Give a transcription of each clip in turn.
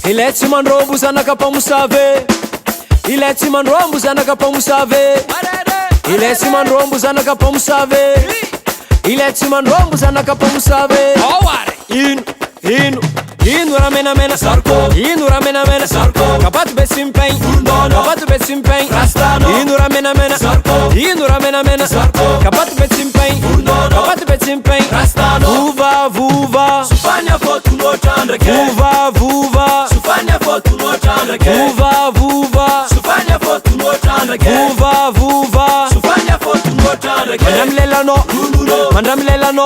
Ileti manrombu zanaka pamusave. Ileti manrombu zanaka pamusave. Ileti manrombu zanaka pamusave. Ileti manrombu zanaka pamusave. Inu ramena mena sarko. Inu ramena mena sarko. Kapat besimpeng. Kapat besimpeng. Inu ramena mena sarko. Inu ramena mena sarko. Kapat besimpeng. Kapat besimpeng. Vuva vuva. Sufanya fotu no chandreke. Vuva vuva. Sufanya fotu no chandreke. Vuva vuva. Sufanya fotu no chandreke. Vuva vuva. Sufanya fotu no chandreke. Mandamlela no. Mandamlela no.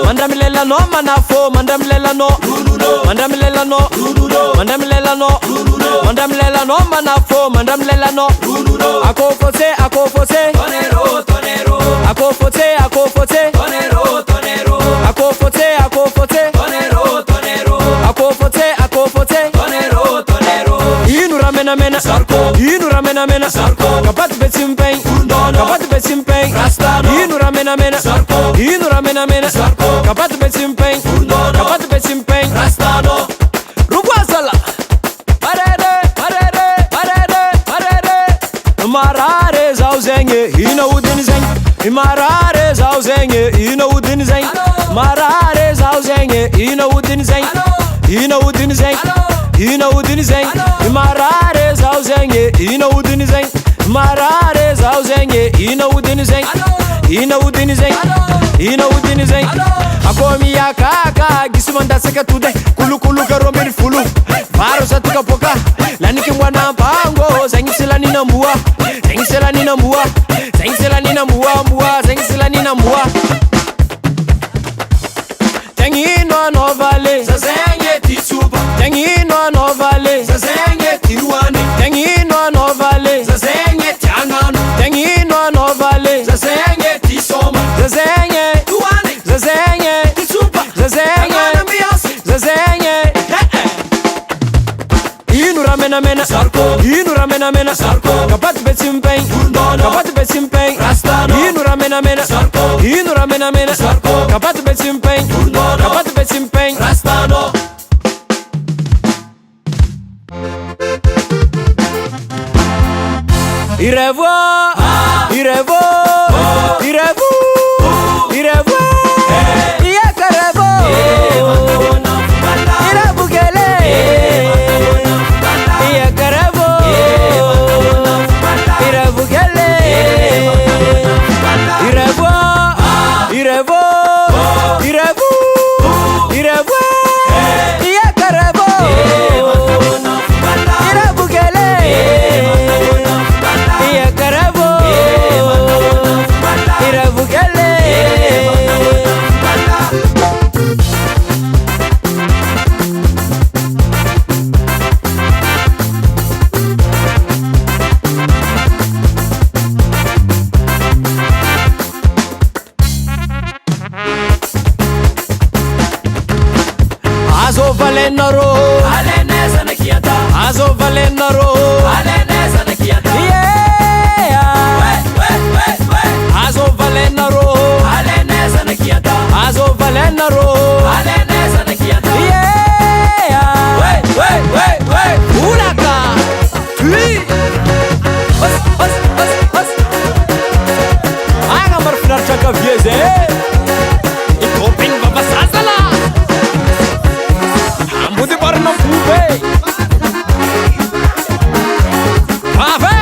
Mandamlela no manafo. Mandamlela no. Mandamlela no. Mandamlela no. Mandamlela no manafo. Mandamlela no. Akofose akofose. Tonero tonero. Akofose akofose. Tonero tonero. Akofose akofose. Tonero tonero. Akofose akofose. Tonero tonero. Inu ramena mena sarko. Inu ramena mena sarko. Kapat besimpeng. Kapat besimpeng. Inu ramena mena sarko. Inu ramena mena sarko. Kapat besimpeng. Kapat besimpeng. Rastano. Rugwasala. Parere parere parere parere. Marare zauzenge ina udin zeng. Marare zauzenge ina udin zeng. Marare zauzenge ina udin zeng. Ina udin zeng. Ina udin zeng. Marare zauzenge ina udin zeng. Marare zauzenge ina udin zeng. Ina udin zeng. Ina udin zeng. Akomi ya kaka gisumanda seka tude kulu kulu karomir fulu faro satuka poka lani kimwana pango zengisela nina mbua zengisela nina mbua zengisela nina mbua mbua zengisela nina mbua tengino no vale Zazenge tisuba. tengino no vale Zazenge tiruane. tengino no vale Zazenge tiangano. tengino no vale Zazenge tisoma. zazenye Tuane. zazenye Tisuba. zazenye Ambiance. zazenye Inu ramena mena sarko. Inu ramena mena sarko. Kapat besimpeng. Kapat besimpeng. Rastano. Inu ramena mena sarko. Inu ramena mena sarko. Kapat besimpeng. Kapat besimpeng. Rastano. Irevo Irevo Irevo Irevo Iakarevo Irevo gele Iakarevo Irevo gele Irevo Irevo Irevo Irevo Iakarevo Irevo gele Iakarevo Irevo gele Azo valenaro Aleneza na kiata. Azo valenaro Aleneza na kiata. Yeah Azo valenaro Aleneza na kiata. Azo valenaro Aleneza na kiata. Yeah Uraka Tui Os Aga marfinar chaka vieze Ikopin babasazala Ambudi barna fube Pave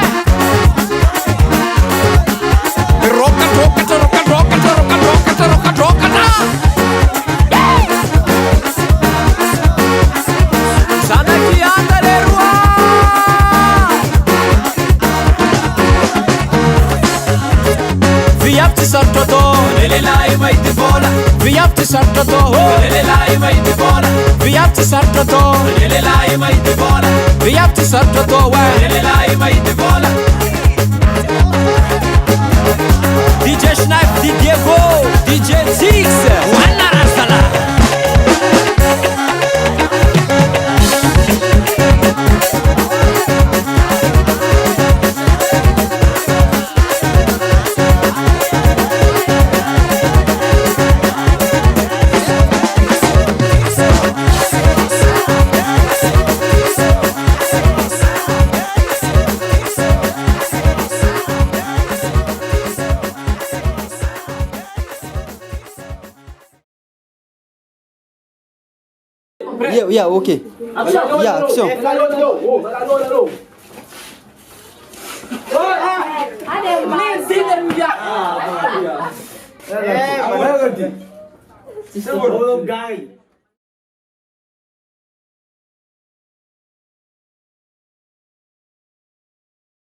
Rockata Sana ki andare rua Vi apti sartoto Lele lai mai ti vola. Vi apti sartoto Lele lai mai ti vola. Vi apti sartoto Lele lai mai ti vola. Vi apti sartoto Lele lai mai ti vola. DJ Schneif, DJ Vo, DJ Six Wanna Rasala Yeah, ok. Yeah, action. Ada.